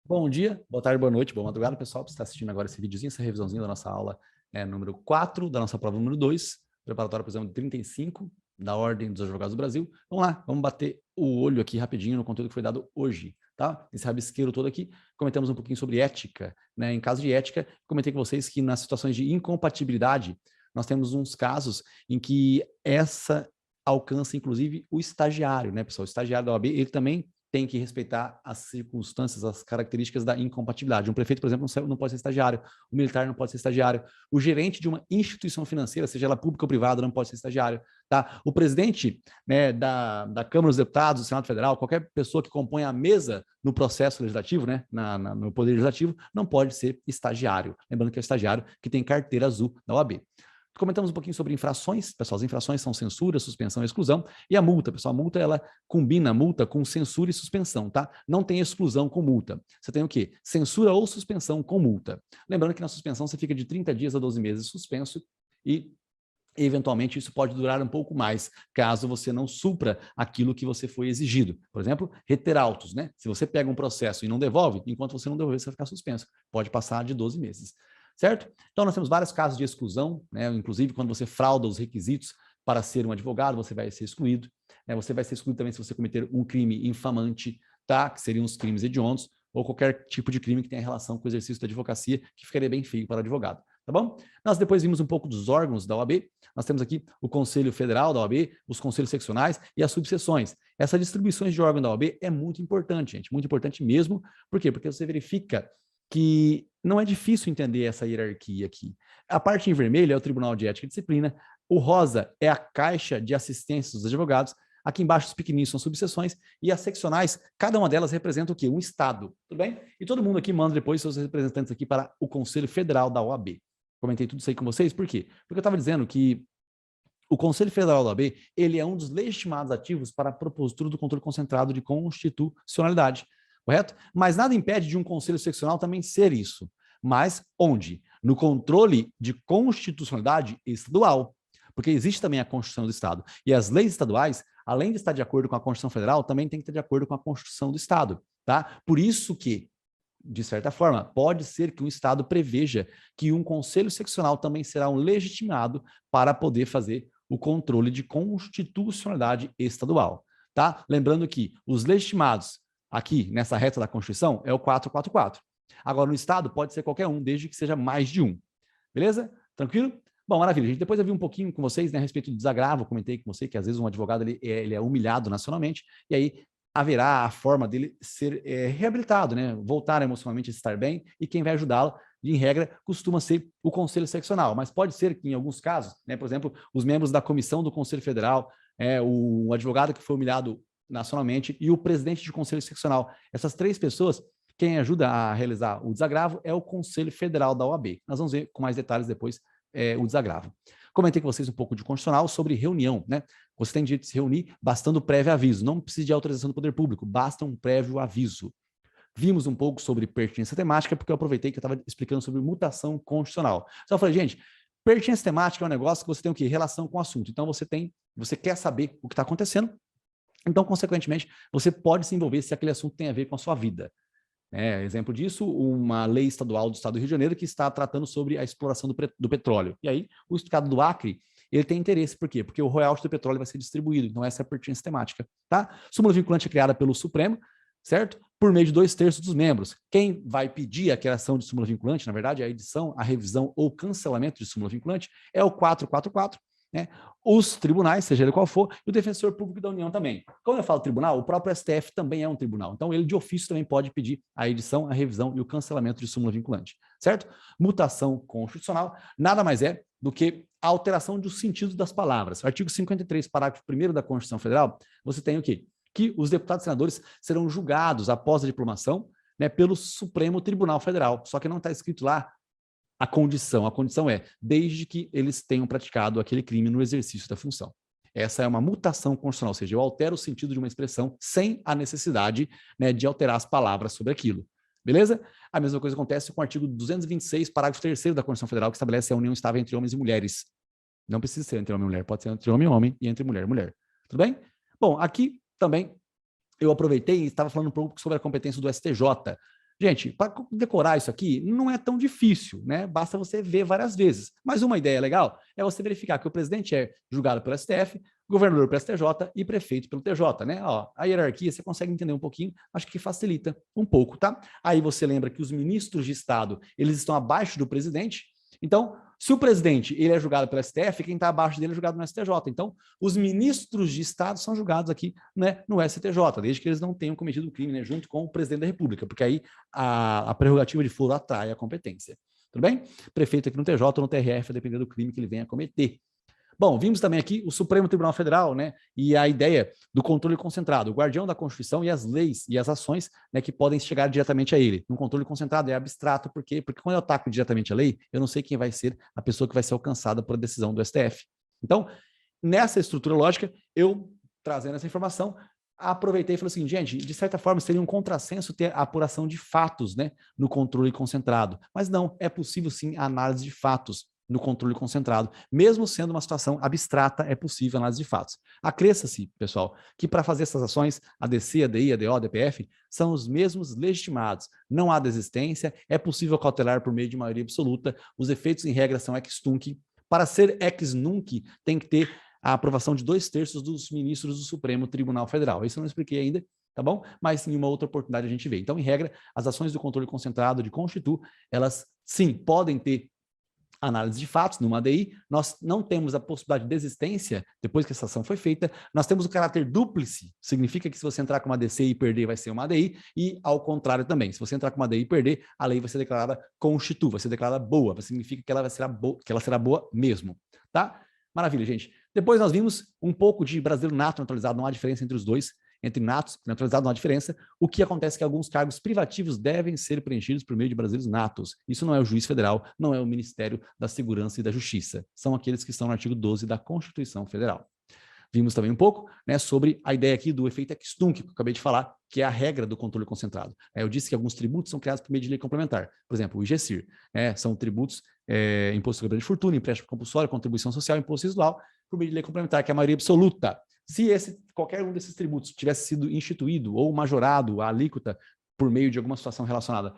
Bom dia, boa tarde, boa noite, boa madrugada, pessoal, que está assistindo agora esse videozinho, essa revisãozinha da nossa aula número 4, da nossa prova número 2, preparatório para o exame 35, da Ordem dos Advogados do Brasil. Vamos lá, vamos bater o olho aqui rapidinho no conteúdo que foi dado hoje, tá? Esse rabisqueiro todo aqui, comentamos um pouquinho sobre ética, né? Em caso de ética, comentei com vocês que nas situações de incompatibilidade, nós temos uns casos em que essa alcança, inclusive, o estagiário, né, pessoal? O estagiário da OAB, ele também tem que respeitar as circunstâncias, as características da incompatibilidade. Um prefeito, por exemplo, não pode ser estagiário, o militar não pode ser estagiário, o gerente de uma instituição financeira, seja ela pública ou privada, não pode ser estagiário, tá? O presidente, né, da Câmara dos Deputados, do Senado Federal, qualquer pessoa que compõe a mesa no processo legislativo, né, no Poder Legislativo, não pode ser estagiário. Lembrando que é o estagiário que tem carteira azul da OAB. Comentamos um pouquinho sobre infrações, pessoal. As infrações são censura, suspensão e exclusão. E a multa, pessoal, a multa, ela combina a multa com censura e suspensão, tá? Não tem exclusão com multa. Você tem o quê? Censura ou suspensão com multa. Lembrando que na suspensão você fica de 30 dias a 12 meses suspenso e eventualmente isso pode durar um pouco mais, caso você não supra aquilo que você foi exigido. Por exemplo, reter autos, né? Se você pega um processo e não devolve, enquanto você não devolver, você vai ficar suspenso. Pode passar de 12 meses. Certo? Então, nós temos vários casos de exclusão, né? Inclusive quando você frauda os requisitos para ser um advogado, você vai ser excluído. Né? Você vai ser excluído também se você cometer um crime infamante, tá? Que seriam os crimes hediondos, ou qualquer tipo de crime que tenha relação com o exercício da advocacia, que ficaria bem feio para o advogado. Tá bom? Nós depois vimos um pouco dos órgãos da OAB. Nós temos aqui o Conselho Federal da OAB, os conselhos seccionais e as subseções. Essa distribuição de órgão da OAB é muito importante, gente, muito importante mesmo. Por quê? Porque você verifica que não é difícil entender essa hierarquia aqui. A parte em vermelho é o Tribunal de Ética e Disciplina, o rosa é a Caixa de Assistência dos Advogados, aqui embaixo os pequeninos são subseções, e as seccionais, cada uma delas representa o quê? Um estado, tudo bem? E todo mundo aqui manda depois seus representantes aqui para o Conselho Federal da OAB. Comentei tudo isso aí com vocês, por quê? Porque eu estava dizendo que o Conselho Federal da OAB, ele é um dos legitimados ativos para a propositura do controle concentrado de constitucionalidade, correto? Mas nada impede de um conselho seccional também ser isso. Mas onde? No controle de constitucionalidade estadual. Porque existe também a Constituição do Estado. E as leis estaduais, além de estar de acordo com a Constituição Federal, também tem que estar de acordo com a Constituição do Estado. Tá? Por isso que, de certa forma, pode ser que um Estado preveja que um conselho seccional também será um legitimado para poder fazer o controle de constitucionalidade estadual. Tá? Lembrando que os legitimados aqui nessa reta da Constituição é o 444. Agora, no Estado, pode ser qualquer um, desde que seja mais de um. Beleza? Tranquilo? Bom, maravilha. Gente, depois eu vi um pouquinho com vocês, né, a respeito do desagravo. Comentei com você que às vezes um advogado ele é humilhado nacionalmente, e aí haverá a forma dele ser reabilitado, né, voltar emocionalmente a estar bem, e quem vai ajudá-lo, em regra, costuma ser o Conselho Seccional, mas pode ser que em alguns casos, né, por exemplo, os membros da comissão do Conselho Federal, o advogado que foi humilhado nacionalmente e o presidente de Conselho Seccional, essas três pessoas, quem ajuda a realizar o desagravo é o Conselho Federal da OAB. Nós vamos ver com mais detalhes depois o desagravo. Comentei com vocês um pouco de constitucional sobre reunião, né? Você tem direito de se reunir bastando prévio aviso, não precisa de autorização do poder público, basta um prévio aviso. Vimos um pouco sobre pertinência temática, porque eu aproveitei que eu estava explicando sobre mutação constitucional. Então eu falei, gente, pertinência temática é um negócio que você tem o quê? Relação com o assunto. Então você quer saber o que está acontecendo, então, consequentemente, você pode se envolver se aquele assunto tem a ver com a sua vida. Exemplo disso, uma lei estadual do Estado do Rio de Janeiro que está tratando sobre a exploração do petróleo. E aí, o Estado do Acre, ele tem interesse, por quê? Porque o royalties do petróleo vai ser distribuído, então essa é a pertinência temática, tá? Súmula vinculante é criada pelo Supremo, certo? Por meio de 2/3 dos membros. Quem vai pedir a criação de súmula vinculante, na verdade, a edição, a revisão ou cancelamento de súmula vinculante, é o 444, né? Os tribunais, seja ele qual for, e o defensor público da União também. Quando eu falo tribunal, o próprio STF também é um tribunal. Então, ele de ofício também pode pedir a edição, a revisão e o cancelamento de súmula vinculante, certo? Mutação constitucional nada mais é do que a alteração do sentido das palavras. Artigo 53, parágrafo 1º da Constituição Federal, você tem o quê? Que os deputados e senadores serão julgados após a diplomação, né, pelo Supremo Tribunal Federal. Só que não está escrito lá a condição é desde que eles tenham praticado aquele crime no exercício da função. Essa é uma mutação constitucional, ou seja, eu altero o sentido de uma expressão sem a necessidade, né, de alterar as palavras sobre aquilo. Beleza? A mesma coisa acontece com o artigo 226, parágrafo 3º da Constituição Federal, que estabelece a união estável entre homens e mulheres. Não precisa ser entre homem e mulher, pode ser entre homem e homem e entre mulher e mulher. Tudo bem? Bom, aqui também eu aproveitei e estava falando um pouco sobre a competência do STJ. Gente, para decorar isso aqui não é tão difícil, né? Basta você ver várias vezes. Mas uma ideia legal é você verificar que o presidente é julgado pelo STF, governador pelo STJ e prefeito pelo TJ, né? Ó, a hierarquia você consegue entender um pouquinho, acho que facilita um pouco, tá? Aí você lembra que os ministros de Estado, eles estão abaixo do presidente. Então, se o presidente ele é julgado pelo STF, quem está abaixo dele é julgado no STJ. Então, os ministros de Estado são julgados aqui, né, no STJ, desde que eles não tenham cometido o crime, né, junto com o presidente da República, porque aí a prerrogativa de foro atrai a competência. Tudo bem? Prefeito aqui no TJ ou no TRF, dependendo do crime que ele venha a cometer. Bom, vimos também aqui o Supremo Tribunal Federal, né, e a ideia do controle concentrado, o guardião da Constituição e as leis e as ações, né, que podem chegar diretamente a ele. Um controle concentrado é abstrato, por quê? Porque quando eu ataco diretamente a lei, eu não sei quem vai ser a pessoa que vai ser alcançada por decisão do STF. Então, nessa estrutura lógica, eu trazendo essa informação, aproveitei e falei assim, gente, de certa forma seria um contrassenso ter a apuração de fatos, né, no controle concentrado. Mas não, é possível sim a análise de fatos no controle concentrado. Mesmo sendo uma situação abstrata, é possível análise de fatos. Acresça-se, pessoal, que para fazer essas ações, a DC, a DI, a DO, a DPF, são os mesmos legitimados. Não há desistência, é possível cautelar por meio de maioria absoluta, os efeitos em regra são ex tunc. Para ser ex nunc, tem que ter a aprovação de 2/3 dos ministros do Supremo Tribunal Federal. Isso eu não expliquei ainda, tá bom? Mas em uma outra oportunidade a gente vê. Então, em regra, as ações do controle concentrado de Constitu, elas sim, podem ter análise de fatos numa ADI, nós não temos a possibilidade de desistência depois que essa ação foi feita, nós temos o caráter dúplice, significa que se você entrar com uma DC e perder, vai ser uma ADI, e ao contrário também, se você entrar com uma ADI e perder, a lei vai ser declarada constitu, vai ser declarada boa, significa que ela será boa mesmo, tá? Maravilha, gente. Depois nós vimos um pouco de brasileiro nato naturalizado, não há diferença entre os dois, entre natos e naturalizados não há diferença. O que acontece é que alguns cargos privativos devem ser preenchidos por meio de brasileiros natos. Isso não é o juiz federal, não é o Ministério da Segurança e da Justiça. São aqueles que estão no artigo 12 da Constituição Federal. Vimos também um pouco, né, sobre a ideia aqui do efeito ex tunc, que eu acabei de falar, que é a regra do controle concentrado. Eu disse que alguns tributos são criados por meio de lei complementar. Por exemplo, o IGCIR, são tributos, imposto sobre grande fortuna, empréstimo compulsório, contribuição social, imposto residual, por meio de lei complementar, que é a maioria absoluta. Se qualquer um desses tributos tivesse sido instituído ou majorado a alíquota por meio de alguma situação relacionada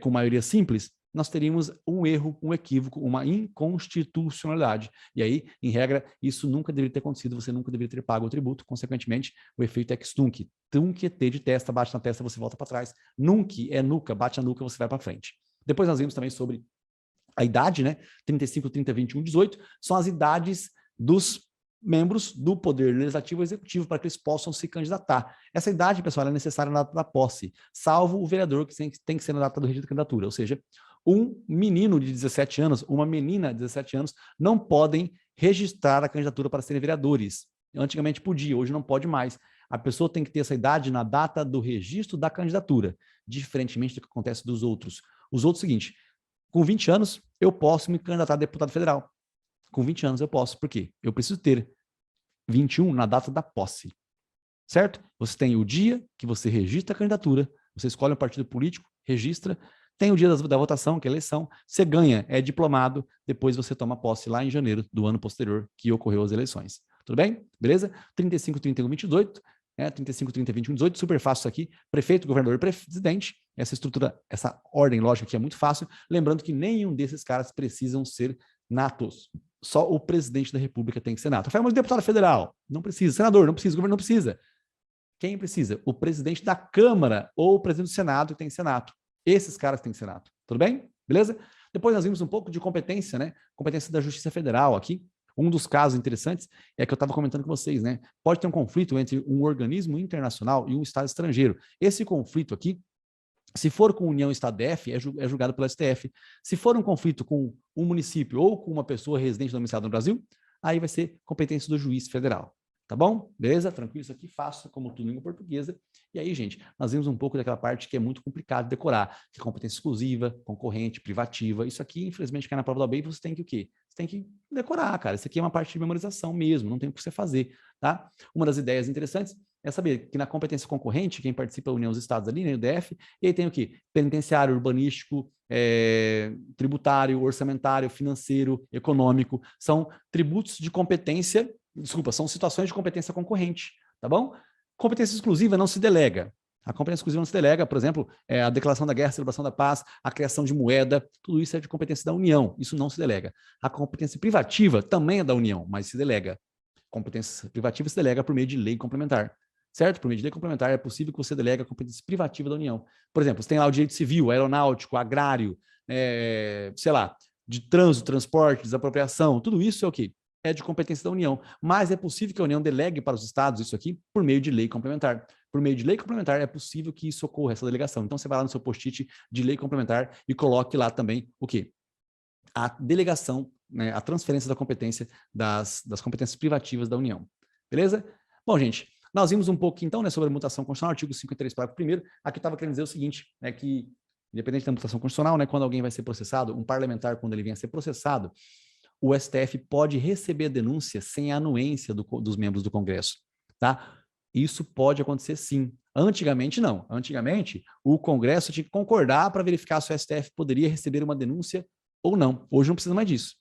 com maioria simples, nós teríamos um erro, um equívoco, uma inconstitucionalidade. E aí, em regra, isso nunca deveria ter acontecido, você nunca deveria ter pago o tributo, consequentemente, o efeito ex tunc. Tunc é T de testa, bate na testa, você volta para trás. Nunc é nuca, bate na nuca, você vai para frente. Depois nós vimos também sobre a idade, né? 35, 30, 21, 18, são as idades dos membros do Poder Legislativo e Executivo para que eles possam se candidatar. Essa idade, pessoal, é necessária na data da posse, salvo o vereador, que tem que ser na data do registro de candidatura. Ou seja, um menino de 17 anos, uma menina de 17 anos, não podem registrar a candidatura para serem vereadores. Antigamente podia, hoje não pode mais. A pessoa tem que ter essa idade na data do registro da candidatura, diferentemente do que acontece dos outros. Os outros, seguinte, com 20 anos, eu posso me candidatar a deputado federal. Com 20 anos eu posso, por quê? Eu preciso ter 21 na data da posse, certo? Você tem o dia que você registra a candidatura, você escolhe um partido político, registra, tem o dia da votação, que é a eleição, você ganha, é diplomado, depois você toma posse lá em janeiro do ano posterior que ocorreu as eleições. Tudo bem? Beleza? 35, 31, 28, 35, 30, 21, 18, super fácil isso aqui, prefeito, governador e presidente, essa estrutura, essa ordem lógica aqui é muito fácil, lembrando que nenhum desses caras precisam ser natos. Só o presidente da República tem que ser nato. Mas deputado federal, não precisa. Senador, não precisa. Governo não precisa. Quem precisa? O presidente da Câmara ou o presidente do Senado que tem Senato. Esses caras têm Senato. Tudo bem? Beleza? Depois nós vimos um pouco de competência, né? Competência da Justiça Federal aqui. Um dos casos interessantes é que eu estava comentando com vocês, né? Pode ter um conflito entre um organismo internacional e um Estado estrangeiro. Esse conflito aqui, se for com União Estado-DF, é julgado pelo STF. Se for um conflito com um município ou com uma pessoa residente domiciliada no Brasil, aí vai ser competência do juiz federal. Tá bom? Beleza? Tranquilo? Isso aqui fácil, como tudo em língua portuguesa. E aí, gente, nós vimos um pouco daquela parte que é muito complicado de decorar, que é competência exclusiva, concorrente, privativa. Isso aqui, infelizmente, cai na prova da OAB e você tem que o quê? Você tem que decorar, cara. Isso aqui é uma parte de memorização mesmo, não tem o que você fazer, tá? Uma das ideias interessantes é saber que na competência concorrente, quem participa é a União dos Estados ali, né, o DF, e aí tem o quê? Penitenciário, urbanístico, tributário, orçamentário, financeiro, econômico. São tributos de competência, são situações de competência concorrente, tá bom? Competência exclusiva não se delega. A competência exclusiva não se delega, por exemplo, a declaração da guerra, a celebração da paz, a criação de moeda, tudo isso é de competência da União, isso não se delega. A competência privativa também é da União, mas se delega. Competência privativa se delega por meio de lei complementar, certo? Por meio de lei complementar é possível que você delegue a competência privativa da União. Por exemplo, você tem lá o direito civil, aeronáutico, agrário, sei lá, de trânsito, transporte, desapropriação, tudo isso é o quê? É de competência da União, mas é possível que a União delegue para os estados isso aqui por meio de lei complementar. Por meio de lei complementar é possível que isso ocorra, essa delegação. Então você vai lá no seu post-it de lei complementar e coloque lá também o quê? A delegação, né, a transferência da competência das competências privativas da União. Beleza? Bom, gente, nós vimos um pouco então, né, sobre a mutação constitucional, artigo 53, parágrafo 1º. Aqui estava querendo dizer o seguinte, né, que independente da mutação constitucional, né, quando alguém vai ser processado, um parlamentar, quando ele vem a ser processado, o STF pode receber a denúncia sem a anuência dos membros do Congresso, tá? Isso pode acontecer sim. Antigamente, não. Antigamente, o Congresso tinha que concordar para verificar se o STF poderia receber uma denúncia ou não. Hoje não precisa mais disso.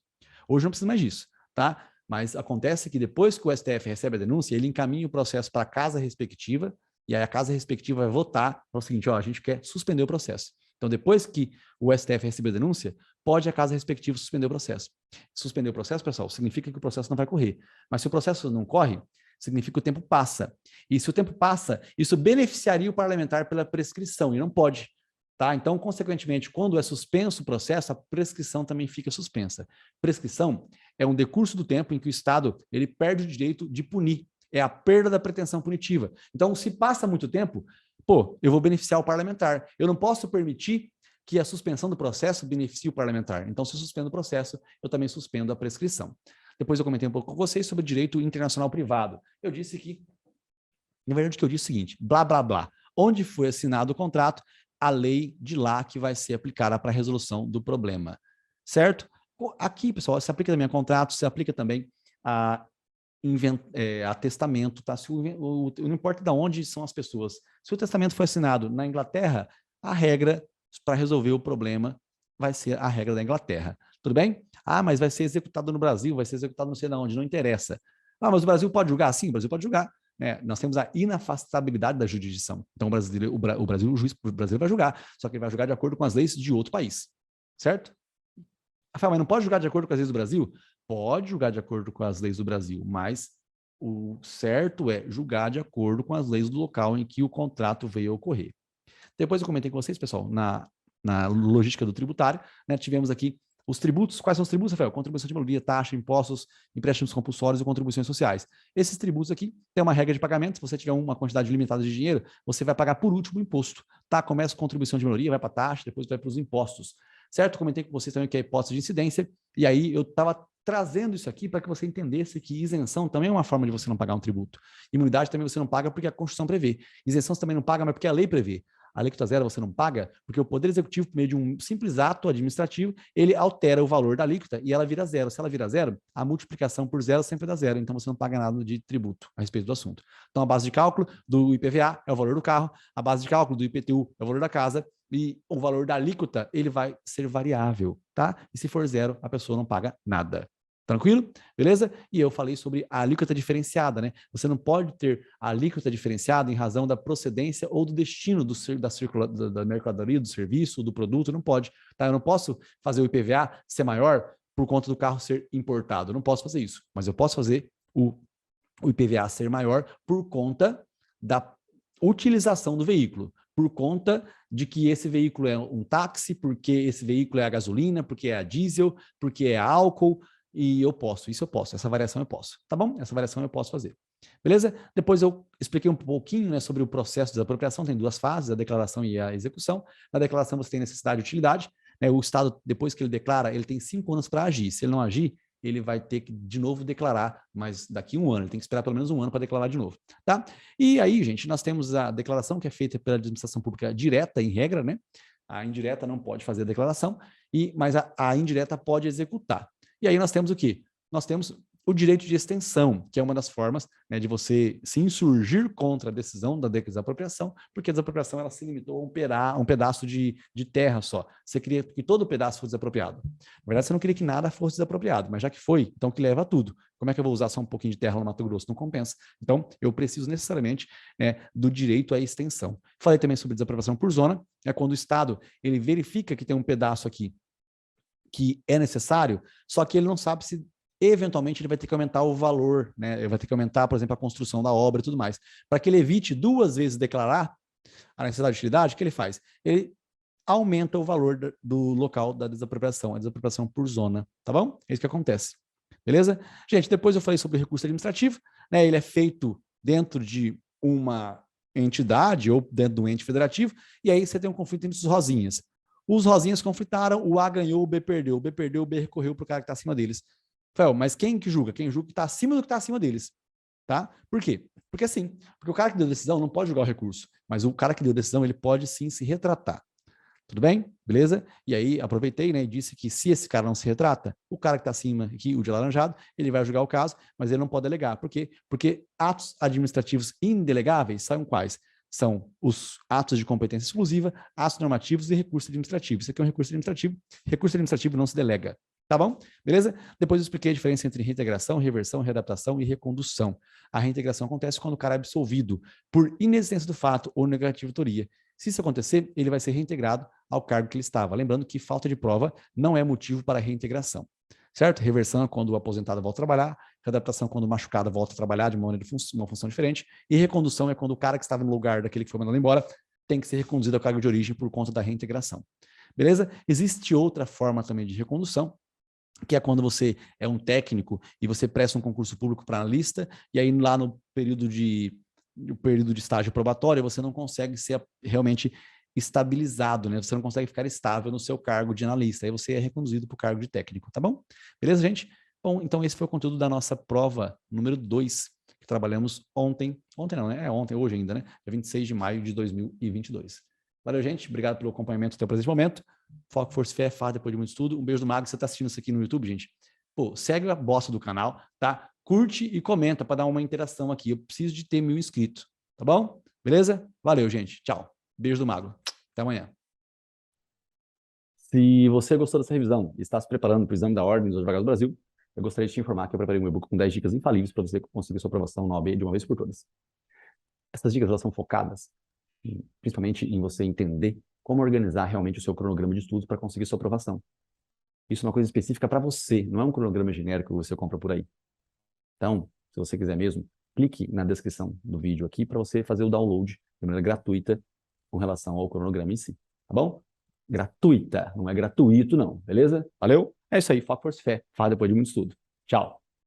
Hoje não precisa mais disso, tá? Mas acontece que depois que o STF recebe a denúncia, ele encaminha o processo para a casa respectiva, e aí a casa respectiva vai votar para o seguinte, ó, a gente quer suspender o processo. Então, depois que o STF receber a denúncia, pode a casa respectiva suspender o processo. Suspender o processo, pessoal, significa que o processo não vai correr. Mas se o processo não corre, significa que o tempo passa. E se o tempo passa, isso beneficiaria o parlamentar pela prescrição, e não pode. Tá? Então, consequentemente, quando é suspenso o processo, a prescrição também fica suspensa. Prescrição é um decurso do tempo em que o Estado ele perde o direito de punir. É a perda da pretensão punitiva. Então, se passa muito tempo, eu vou beneficiar o parlamentar. Eu não posso permitir que a suspensão do processo beneficie o parlamentar. Então, se eu suspendo o processo, eu também suspendo a prescrição. Depois eu comentei um pouco com vocês sobre direito internacional privado. Eu disse que, na verdade, que eu disse o seguinte, blá, blá, blá. Onde foi assinado o contrato, a lei de lá que vai ser aplicada para a resolução do problema. Certo? Aqui, pessoal, se aplica também a contrato, se aplica também a testamento, tá? Não importa de onde são as pessoas. Se o testamento foi assinado na Inglaterra, a regra para resolver o problema vai ser a regra da Inglaterra. Tudo bem? Ah, mas vai ser executado no Brasil, vai ser executado não sei de onde, não interessa. Ah, mas o Brasil pode julgar? Sim, o Brasil pode julgar. Nós temos a inafastabilidade da jurisdição. Então, o juiz brasileiro vai julgar, só que ele vai julgar de acordo com as leis de outro país. Certo? Rafael, mas não pode julgar de acordo com as leis do Brasil? Pode julgar de acordo com as leis do Brasil, mas o certo é julgar de acordo com as leis do local em que o contrato veio a ocorrer. Depois eu comentei com vocês, pessoal, na logística do tributário, né, tivemos aqui os tributos. Quais são os tributos, Rafael? Contribuição de moradia, taxa, impostos, empréstimos compulsórios e contribuições sociais. Esses tributos aqui têm uma regra de pagamento. Se você tiver uma quantidade limitada de dinheiro, você vai pagar por último o imposto. Tá? Começa com contribuição de moradia, vai para a taxa, depois vai para os impostos. Certo? Comentei com vocês também que é a hipótese de incidência, e aí eu estava trazendo isso aqui para que você entendesse que isenção também é uma forma de você não pagar um tributo. Imunidade também você não paga porque a Constituição prevê. Isenção você também não paga, mas porque a lei prevê. A alíquota zero você não paga porque o Poder Executivo, por meio de um simples ato administrativo, ele altera o valor da alíquota e ela vira zero. Se ela vira zero, a multiplicação por zero sempre dá zero, então você não paga nada de tributo a respeito do assunto. Então a base de cálculo do IPVA é o valor do carro, a base de cálculo do IPTU é o valor da casa e o valor da alíquota ele vai ser variável, tá? E se for zero, a pessoa não paga nada. Tranquilo? Beleza? E eu falei sobre a alíquota diferenciada, né? Você não pode ter a alíquota diferenciada em razão da procedência ou do destino da mercadoria, do serviço, do produto, não pode. Tá? Eu não posso fazer o IPVA ser maior por conta do carro ser importado. Eu não posso fazer isso. Mas eu posso fazer o IPVA ser maior por conta da utilização do veículo, por conta de que esse veículo é um táxi, porque esse veículo é a gasolina, porque é a diesel, porque é a álcool. E eu posso, isso eu posso, essa variação eu posso, tá bom? Essa variação eu posso fazer. Beleza? Depois eu expliquei um pouquinho, né, sobre o processo de desapropriação, tem duas fases, a declaração e a execução. Na declaração você tem necessidade e utilidade, né? O Estado, depois que ele declara, ele tem 5 anos para agir. Se ele não agir, ele vai ter que de novo declarar, mas daqui 1 ano, ele tem que esperar pelo menos 1 ano para declarar de novo, tá? E aí, gente, nós temos a declaração que é feita pela administração pública direta, em regra, né? A indireta não pode fazer a declaração, mas a indireta pode executar. E aí nós temos o quê? Nós temos o direito de extensão, que é uma das formas, né, de você se insurgir contra a decisão da desapropriação, porque a desapropriação ela se limitou a um pedaço de terra só. Você queria que todo o pedaço fosse desapropriado. Na verdade, você não queria que nada fosse desapropriado, mas já que foi, então que leva a tudo. Como é que eu vou usar só um pouquinho de terra no Mato Grosso? Não compensa. Então, eu preciso necessariamente, né, do direito à extensão. Falei também sobre desapropriação por zona, é quando o Estado ele verifica que tem um pedaço aqui que é necessário, só que ele não sabe se eventualmente ele vai ter que aumentar o valor, né? Ele vai ter que aumentar, por exemplo, a construção da obra e tudo mais. Para que ele evite duas vezes declarar a necessidade de utilidade, o que ele faz? Ele aumenta o valor do local da desapropriação, a desapropriação por zona, tá bom? É isso que acontece. Beleza? Gente, depois eu falei sobre o recurso administrativo, né? Ele é feito dentro de uma entidade ou dentro do ente federativo, e aí você tem um conflito entre os rosinhas. Os rosinhas conflitaram, o A ganhou, o B perdeu, o B recorreu para o cara que está acima deles. Mas quem que julga? Quem julga que está acima do que está acima deles. Tá? Por quê? Porque assim, porque o cara que deu a decisão não pode julgar o recurso, mas o cara que deu a decisão, ele pode sim se retratar. Tudo bem? Beleza? E aí, aproveitei, né, e disse que se esse cara não se retrata, o cara que está acima aqui, o de alaranjado, ele vai julgar o caso, mas ele não pode delegar. Por quê? Porque atos administrativos indelegáveis são quais? São os atos de competência exclusiva, atos normativos e recurso administrativo. Isso aqui é um recurso administrativo não se delega. Tá bom? Beleza? Depois eu expliquei a diferença entre reintegração, reversão, readaptação e recondução. A reintegração acontece quando o cara é absolvido por inexistência do fato ou negativa autoria. Se isso acontecer, ele vai ser reintegrado ao cargo que ele estava. Lembrando que falta de prova não é motivo para reintegração. Certo? Reversão é quando o aposentado volta a trabalhar, readaptação é quando o machucado volta a trabalhar de uma função diferente, e recondução é quando o cara que estava no lugar daquele que foi mandado embora tem que ser reconduzido ao cargo de origem por conta da reintegração. Beleza? Existe outra forma também de recondução, que é quando você é um técnico e você presta um concurso público para analista, e aí lá no período de estágio probatório, você não consegue ser realmente estabilizado, né? Você não consegue ficar estável no seu cargo de analista, aí você é reconduzido para o cargo de técnico, tá bom? Beleza, gente? Bom, então esse foi o conteúdo da nossa prova número 2, que trabalhamos ontem não, né? É ontem, hoje ainda, né? Dia 26 de maio de 2022. Valeu, gente. Obrigado pelo acompanhamento até o presente momento. Foco, força, fé, farda depois de muito estudo. Um beijo do Mago. Você está assistindo isso aqui no YouTube, gente? Pô, segue a bosta do canal, tá? Curte e comenta para dar uma interação aqui. Eu preciso de ter 1000 inscritos, tá bom? Beleza? Valeu, gente. Tchau. Beijo do Mago. Até amanhã. Se você gostou dessa revisão e está se preparando para o exame da Ordem dos Advogados do Brasil, eu gostaria de te informar que eu preparei um e-book com 10 dicas infalíveis para você conseguir sua aprovação na OAB de uma vez por todas. Essas dicas elas são focadas principalmente em você entender como organizar realmente o seu cronograma de estudos para conseguir sua aprovação. Isso é uma coisa específica para você, não é um cronograma genérico que você compra por aí. Então, se você quiser mesmo, clique na descrição do vídeo aqui para você fazer o download de maneira gratuita com relação ao cronograma em si, tá bom? Gratuita, não é gratuito não, beleza? Valeu? É isso aí, foco, força, fé, faz depois de muito estudo. Tchau!